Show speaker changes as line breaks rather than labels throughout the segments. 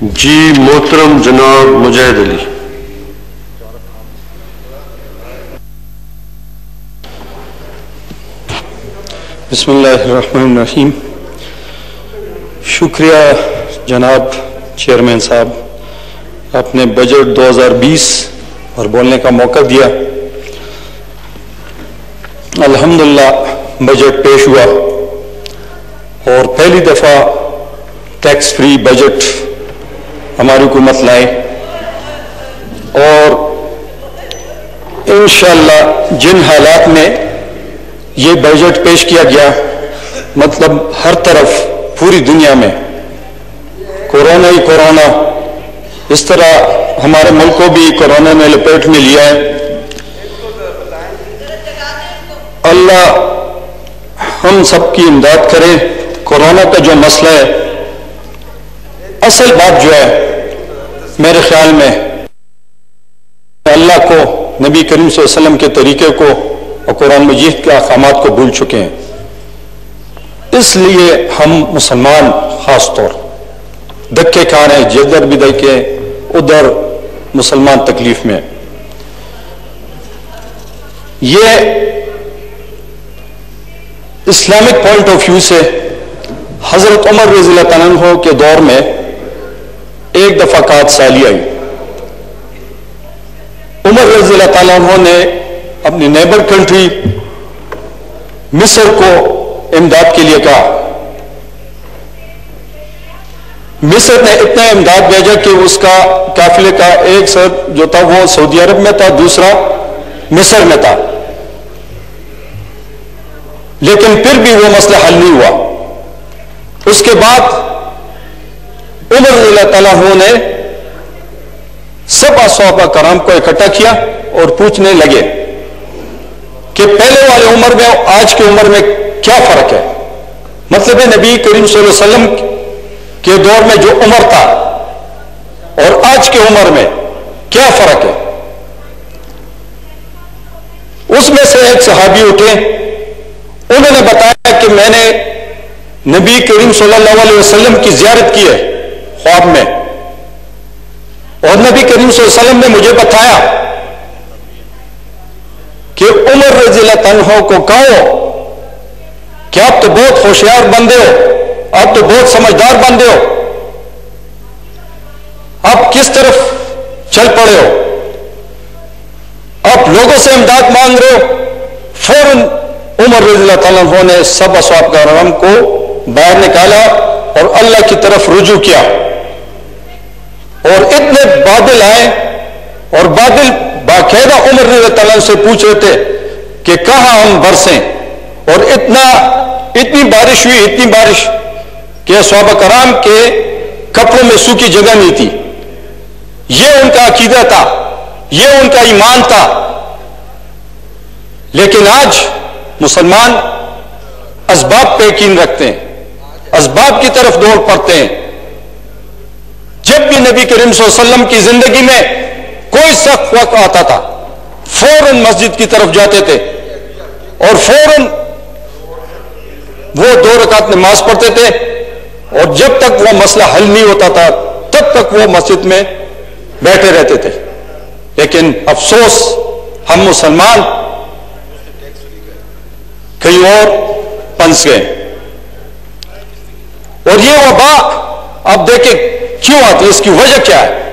جی محترم جناب مجاہد علی.
بسم اللہ الرحمن الرحیم. شکریہ جناب چیئرمین صاحب، آپ نے بجٹ 2020 اور بولنے کا موقع دیا. الحمدللہ بجٹ پیش ہوا اور پہلی دفعہ ٹیکس فری بجٹ ہماری حکومت لائے، اور انشاءاللہ جن حالات میں یہ بجٹ پیش کیا گیا، مطلب ہر طرف پوری دنیا میں کورونا ہی کورونا، اس طرح ہمارے ملک کو بھی کورونا نے لپیٹ میں لیا ہے. اللہ ہم سب کی امداد کرے. کورونا کا جو مسئلہ ہے، اصل بات جو ہے میرے خیال میں اللہ کو، نبی کریم صلی اللہ علیہ وسلم کے طریقے کو اور قرآن مجید کے احکامات کو بھول چکے ہیں. اس لیے ہم مسلمان خاص طور دھکے کھا رہے ہیں، جدھر بھی دیکھیں ادھر مسلمان تکلیف میں. یہ اسلامک پوائنٹ آف ویو سے حضرت عمر رضی اللہ تعالیٰ عنہ کے دور میں ایک دفعہ قحط سالی آئی. عمر رضی اللہ تعالیٰ عنہ نے اپنی نیبر کنٹری مصر کو امداد کے لیے کہا. مصر نے اتنا امداد بھیجا کہ اس کا قافلے کا ایک سر جو تھا وہ سعودی عرب میں تھا، دوسرا مصر میں تھا، لیکن پھر بھی وہ مسئلہ حل نہیں ہوا. اس کے بعد عمر رضی اللہ تعالیٰ عنہ نے سب صحابہ کرام کو اکٹھا کیا اور پوچھنے لگے کہ پہلے والے عمر میں اور آج کے عمر میں کیا فرق ہے. مطلب ہے نبی کریم صلی اللہ علیہ وسلم کے دور میں جو عمر تھا اور آج کے عمر میں کیا فرق ہے. اس میں سے ایک صحابی اٹھے، انہوں نے بتایا کہ میں نے نبی کریم صلی اللہ علیہ وسلم کی زیارت کی ہے خواب میں، اور نبی کریم صلی اللہ علیہ وسلم نے مجھے بتایا کہ عمر رضی اللہ عنہ کو کہو کہ آپ تو بہت ہوشیار بندے ہو، آپ تو بہت سمجھدار بندے ہو، آپ کس طرف چل پڑے ہو، آپ لوگوں سے امداد مانگ رہے ہو. فوراً عمر رضی اللہ تعالیٰ عنہ نے سب اصحاب کرام کو باہر نکالا اور اللہ کی طرف رجوع کیا. اور اتنے بادل آئے اور بادل باقاعدہ عمر رضی اللہ تعالیٰ سے پوچھ رہے تھے کہ کہاں ہم برسیں، اور اتنی بارش ہوئی، اتنی بارش کہ صحابہ کرام کے کپڑوں میں سوکھی جگہ نہیں تھی. یہ ان کا عقیدہ تھا، یہ ان کا ایمان تھا. لیکن آج مسلمان اسباب پہ یقین رکھتے ہیں، اسباب کی طرف دوڑ پڑتے ہیں. جب بھی نبی کریم صلی اللہ علیہ وسلم کی زندگی میں کوئی سخت وقت آتا تھا، فوراً مسجد کی طرف جاتے تھے اور فوراً وہ 2 رکعت نماز پڑھتے تھے، اور جب تک وہ مسئلہ حل نہیں ہوتا تھا تب تک وہ مسجد میں بیٹھے رہتے تھے. لیکن افسوس ہم مسلمان کہیں اور پنس گئے. اور یہ وبا آپ دیکھیں کیوں آتی ہے، اس کی وجہ کیا ہے.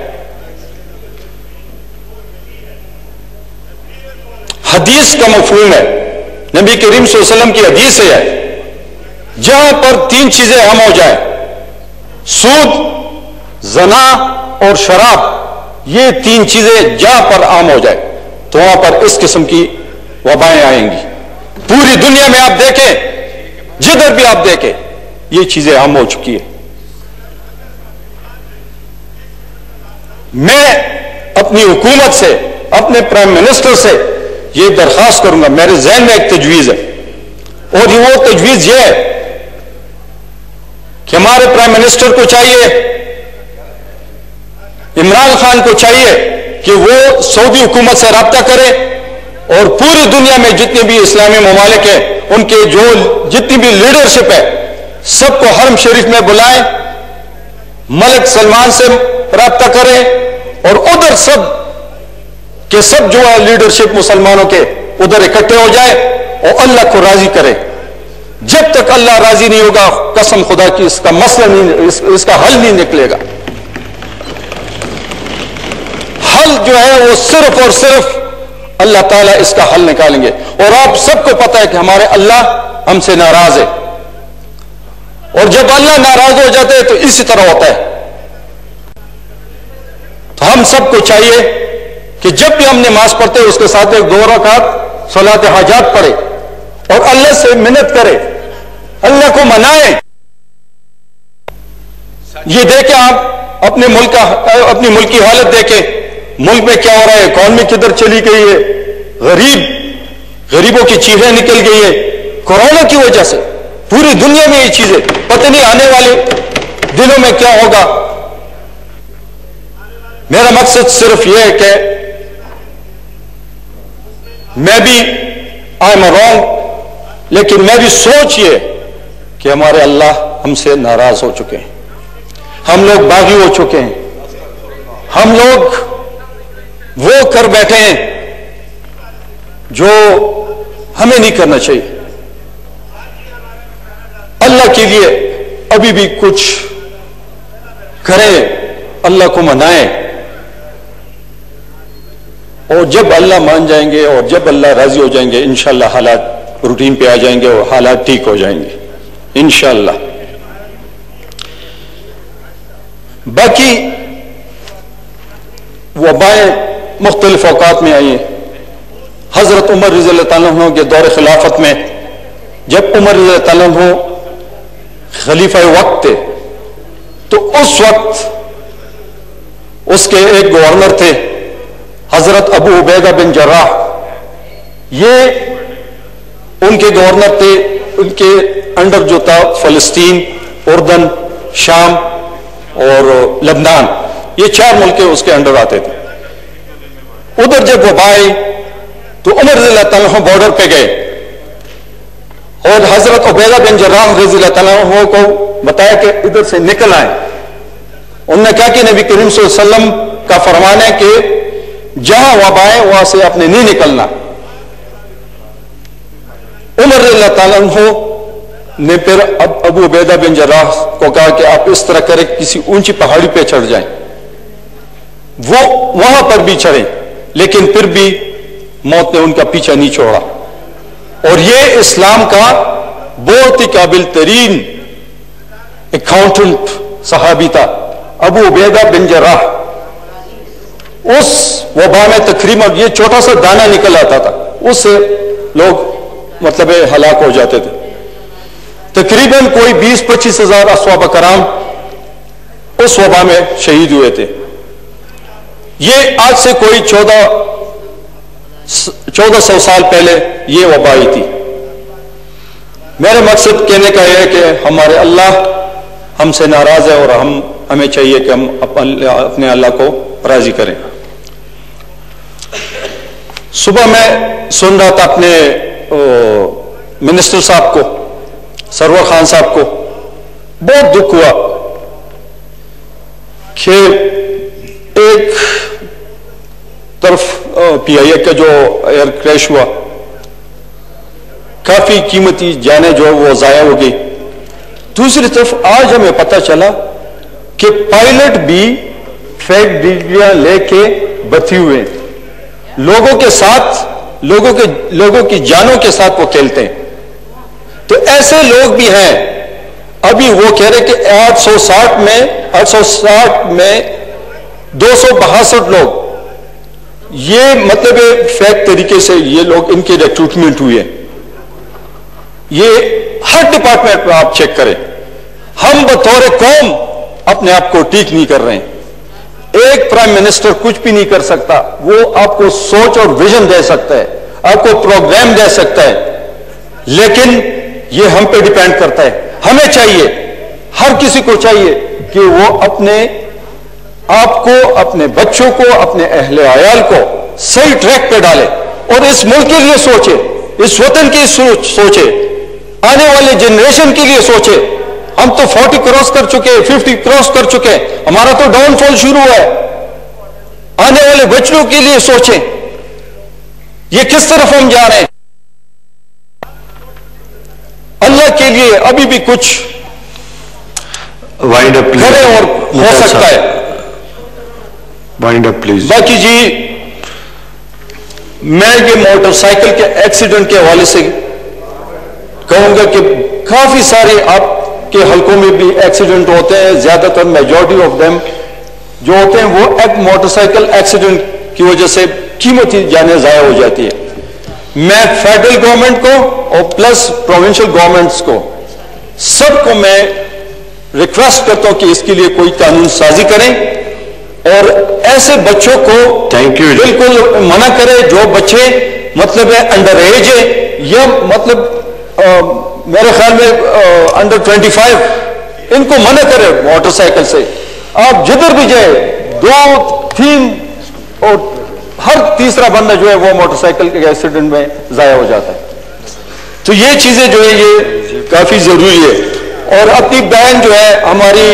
حدیث کا مفہوم ہے، نبی کریم صلی اللہ علیہ وسلم کی حدیث ہے، جہاں پر 3 چیزیں اہم ہو جائیں، سود، زنا اور شراب، یہ 3 چیزیں جہاں پر عام ہو جائے تو وہاں پر اس قسم کی وبائیں آئیں گی. پوری دنیا میں آپ دیکھیں، جدھر بھی آپ دیکھیں یہ چیزیں عام ہو چکی ہے. میں اپنی حکومت سے، اپنے پرائم منسٹر سے یہ درخواست کروں گا، میرے ذہن میں ایک تجویز ہے، اور وہ تجویز یہ ہے کہ ہمارے پرائم منسٹر کو چاہیے، عمران خان کو چاہیے کہ وہ سعودی حکومت سے رابطہ کرے اور پوری دنیا میں جتنے بھی اسلامی ممالک ہیں ان کے جتنی بھی لیڈرشپ ہے سب کو حرم شریف میں بلائیں ملک سلمان سے رابطہ کریں اور ادھر سب کے سب جو ہے لیڈرشپ مسلمانوں کے ادھر اکٹھے ہو جائے اور اللہ کو راضی کرے. جب تک اللہ راضی نہیں ہوگا قسم خدا کی اس کا مسئلہ نہیں، اس کا حل نہیں نکلے گا. حل جو ہے وہ صرف اور صرف اللہ تعالیٰ اس کا حل نکالیں گے. اور آپ سب کو پتا ہے کہ ہمارے اللہ ہم سے ناراض ہے، اور جب اللہ ناراض ہو جاتے ہیں تو اسی طرح ہوتا ہے. تو ہم سب کو چاہیے کہ جب بھی ہم نماز پڑھتے ہیں اس کے ساتھ ایک 2 رکعت صلاۃ حاجات پڑھے اور اللہ سے منت کرے، اللہ کو منائے. یہ دیکھیں آپ اپنے ملک کی حالت دیکھیں، ملک میں کیا ہو رہا ہے، اکانومی کدھر چلی گئی ہے، غریبوں کی چیخیں نکل گئی ہے کورونا کی وجہ سے. پوری دنیا میں یہ چیزیں پتہ نہیں آنے والے دنوں میں کیا ہوگا. میرا مقصد صرف یہ ہے کہ میں بھی آئی ایم رانگ، لیکن میں بھی سوچ یہ کہ ہمارے اللہ ہم سے ناراض ہو چکے ہیں، ہم لوگ باغی ہو چکے ہیں، ہم لوگ وہ کر بیٹھے ہیں جو ہمیں نہیں کرنا چاہیے. اللہ کے لیے ابھی بھی کچھ کریں، اللہ کو منائیں، اور جب اللہ مان جائیں گے اور جب اللہ راضی ہو جائیں گے انشاءاللہ حالات روٹین پہ آ جائیں گے اور حالات ٹھیک ہو جائیں گے انشاءاللہ. باقی وبائیں مختلف اوقات میں آئی ہیں. حضرت عمر رضی اللہ تعالیٰ عنہ کے دور خلافت میں جب عمر رضی اللہ تعالیٰ عنہ خلیفہ وقت تھے تو اس وقت اس کے ایک گورنر تھے حضرت ابو عبیدہ بن جراح. یہ ان کے گورنر تھے، ان کے انڈر جو تھا فلسطین، اردن، شام اور لبنان، یہ 4 ملک اس کے انڈر آتے تھے. ادھر جب وبا آئی تو عمر رضی اللہ تعالیٰ عنہ بارڈر پہ گئے اور حضرت عبیدہ بن جراح رضی اللہ تعالیٰ عنہ کو بتایا کہ ادھر سے نکل آئے. انہوں نے کہا کہ نبی کریم صلی اللہ علیہ وسلم کا فرمان ہے کہ جہاں وبا ہے وہاں سے آپ نے نہیں نکلنا. عمر رضی اللہ تعالیٰ عنہ نے پھر ابو عبیدہ بن جراح کو کہا کہ آپ اس طرح کریں کسی اونچی پہاڑی پہ چڑھ جائیں. وہ وہاں پر بھی چڑھے لیکن پھر بھی موت نے ان کا پیچھا نہیں چھوڑا. اور یہ اسلام کا بہت ہی قابل ترین اکاؤنٹنٹ صحابی تھا ابو عبیدہ بن جراح. اس وبا میں تقریباً یہ چھوٹا سا دانہ نکل آتا تھا، اس سے لوگ مطلب ہلاک ہو جاتے تھے. تقریباً کوئی 20-25 ہزار اصحابہ کرام اس وبا میں شہید ہوئے تھے. یہ آج سے کوئی 1400 سال پہلے یہ وبا آئی تھی. میرے مقصد کہنے کا یہ ہے کہ ہمارے اللہ ہم سے ناراض ہے اور ہمیں چاہیے کہ ہم اپنے اللہ کو راضی کریں. صبح میں سن رہا تھا اپنے منسٹر صاحب کو، سرور خان صاحب کو، بہت دکھ ہوا کہ ایک طرف پی آئی اے کا جو ایئر کریش ہوا کافی قیمتی جانیں جو وہ ضائع ہو گئی. دوسری طرف آج ہمیں پتہ چلا کہ پائلٹ بھی فیک ڈگریاں لے کے بچے ہوئے ہیں. لوگوں کے ساتھ لوگوں کی جانوں کے ساتھ وہ کھیلتے ہیں. تو ایسے لوگ بھی ہیں. ابھی وہ کہہ رہے کہ 860 میں 262 لوگ یہ مطلب فیک طریقے سے یہ لوگ ان کی ریکروٹمنٹ ہوئی ہے. یہ ہر ڈپارٹمنٹ میں آپ چیک کریں. ہم بطور قوم اپنے آپ کو ٹھیک نہیں کر رہے ہیں. ایک پرائم منسٹر کچھ بھی نہیں کر سکتا. وہ آپ کو سوچ اور ویژن دے سکتا ہے، آپ کو پروگرام دے سکتا ہے، لیکن یہ ہم پہ ڈیپینڈ کرتا ہے. ہمیں چاہیے، ہر کسی کو چاہیے کہ وہ اپنے آپ کو، اپنے بچوں کو، اپنے اہل عیال کو صحیح ٹریک پہ ڈالے اور اس ملک کے لیے سوچے، اس وطن کی سوچے، آنے والے جنریشن کے لیے سوچے ہم تو 40 کراس کر چکے, 50 کراس کر چکے, ہمارا تو ڈاؤن فال شروع ہے. آنے والے بچوں کے لیے سوچیں, یہ کس طرف ہم جا رہے ہیں. اللہ کے لیے ابھی بھی کچھ
وائنڈ اپ
کرے اور ہو سکتا ہے.
وائنڈ اپ پلیز.
باقی جی میں یہ موٹر سائیکل کے ایکسیڈنٹ کے حوالے سے کہوں گا کہ کافی سارے آپ کے حلقوں میں بھی ایکسیڈنٹ ہوتے ہیں, زیادہ تر میجورٹی آف دیم جو ہوتے ہیں وہ ایک موٹر سائیکل ایکسیڈنٹ کی وجہ سے قیمتی جانیں ضائع ہو جاتی ہے. میں فیڈرل گورنمنٹ کو اور پلس پروونشل گورنمنٹس کو سب کو میں ریکویسٹ کرتا ہوں کہ اس کے لیے کوئی قانون سازی کریں اور ایسے بچوں کو بالکل منع کرے جو بچے مطلب ہے انڈر ایج ہے یا مطلب میرے خیال میں انڈر 25 ان کو منع کرے موٹر سائیکل سے. آپ جدھر بھی جائے 2-3 اور ہر تیسرا بندہ جو ہے وہ موٹر سائیکل کے ایکسیڈنٹ میں ضائع ہو جاتا ہے. تو یہ چیزیں جو ہے یہ کافی ضروری ہے. اور اپنی بہن جو ہے ہماری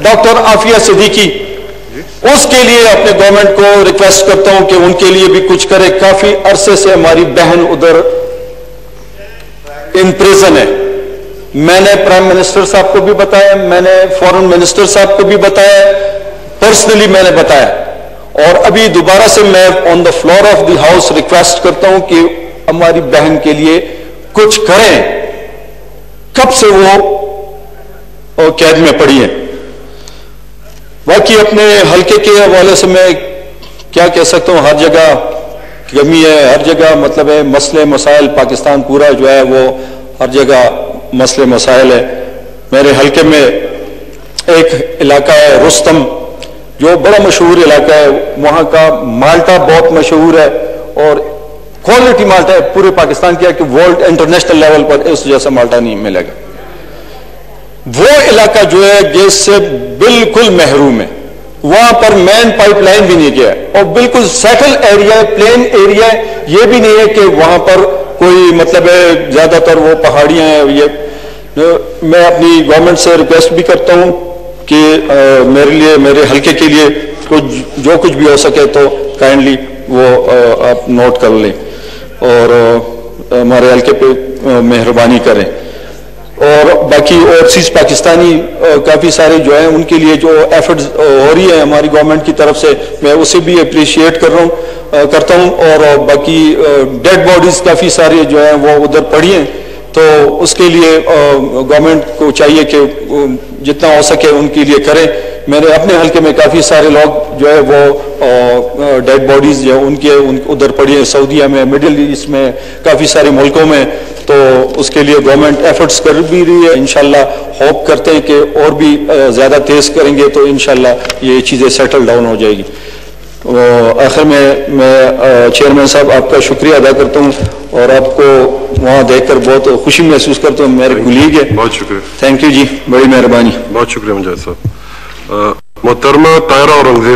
ڈاکٹر عافیہ صدیقی, اس کے لیے اپنے گورنمنٹ کو ریکویسٹ کرتا ہوں کہ ان کے لیے بھی کچھ کرے. کافی عرصے سے ہماری بہن ادھر ان پریزن ہے. میں نے پرائم منسٹر صاحب کو بھی بتایا, میں نے فورن منسٹر صاحب کو بھی بتایا, پرسنلی میں نے بتایا, اور ابھی دوبارہ سے میں on the floor of the house request کرتا ہوں کہ ہماری بہن کے لیے کچھ کریں. کب سے وہ قید میں پڑی ہیں. باقی اپنے حلقے کے حوالے سے میں کیا کہہ سکتا ہوں, ہر جگہ کمی ہے, ہر جگہ مطلب ہے مسئلے مسائل, پاکستان پورا جو ہے وہ ہر جگہ مسئلے مسائل ہے. میرے حلقے میں ایک علاقہ ہے رستم جو بڑا مشہور علاقہ ہے, وہاں کا مالٹا بہت مشہور ہے اور کوالٹی مالٹا ہے پورے پاکستان کیا کہ ورلڈ انٹرنیشنل لیول پر اس جیسا مالٹا نہیں ملے گا. وہ علاقہ جو ہے گیس سے بالکل محروم ہے, وہاں پر مین پائپ لائن بھی نہیں گیا اور بالکل سیٹل ایریا ہے, پلین ایریا ہے. یہ بھی نہیں ہے کہ وہاں پر کوئی مطلب ہے زیادہ تر وہ پہاڑیاں ہیں. یہ میں اپنی گورنمنٹ سے ریکویسٹ بھی کرتا ہوں کہ میرے لیے, میرے حلقے کے لیے جو کچھ بھی ہو سکے تو کائنڈلی وہ آپ نوٹ کر لیں اور ہمارے حلقے پہ مہربانی کریں. اور باقی اوورسیز پاکستانی کافی سارے جو ہیں ان کے لیے جو ایفرٹس ہو رہی ہے ہماری گورنمنٹ کی طرف سے, میں اسے بھی اپریشیٹ کرتا ہوں. اور باقی ڈیڈ باڈیز کافی سارے جو ہیں وہ ادھر پڑی ہیں, تو اس کے لیے گورنمنٹ کو چاہیے کہ جتنا ہو سکے ان کے لیے کریں. میرے اپنے حلقے میں کافی سارے لوگ جو ہے وہ ڈیڈ باڈیز جو ان کے ادھر پڑی ہیں, سعودیہ میں, مڈل ایسٹ میں, کافی سارے ملکوں میں. تو اس کے لیے گورنمنٹ ایفرٹس کر بھی رہی ہے. انشاءاللہ ہوپ کرتے ہیں کہ اور بھی زیادہ تیز کریں گے تو انشاءاللہ یہ چیزیں سیٹل ڈاؤن ہو جائے گی. آخر میں چیئرمین صاحب آپ کا شکریہ ادا کرتا ہوں اور آپ کو وہاں دیکھ کر بہت خوشی محسوس کرتا ہوں. میرے کلیگ ہے.
بہت شکریہ.
تھینک یو جی, بڑی مہربانی.
بہت شکریہ مجاہد صاحب. محترمہ طاہرہ اورنگزیب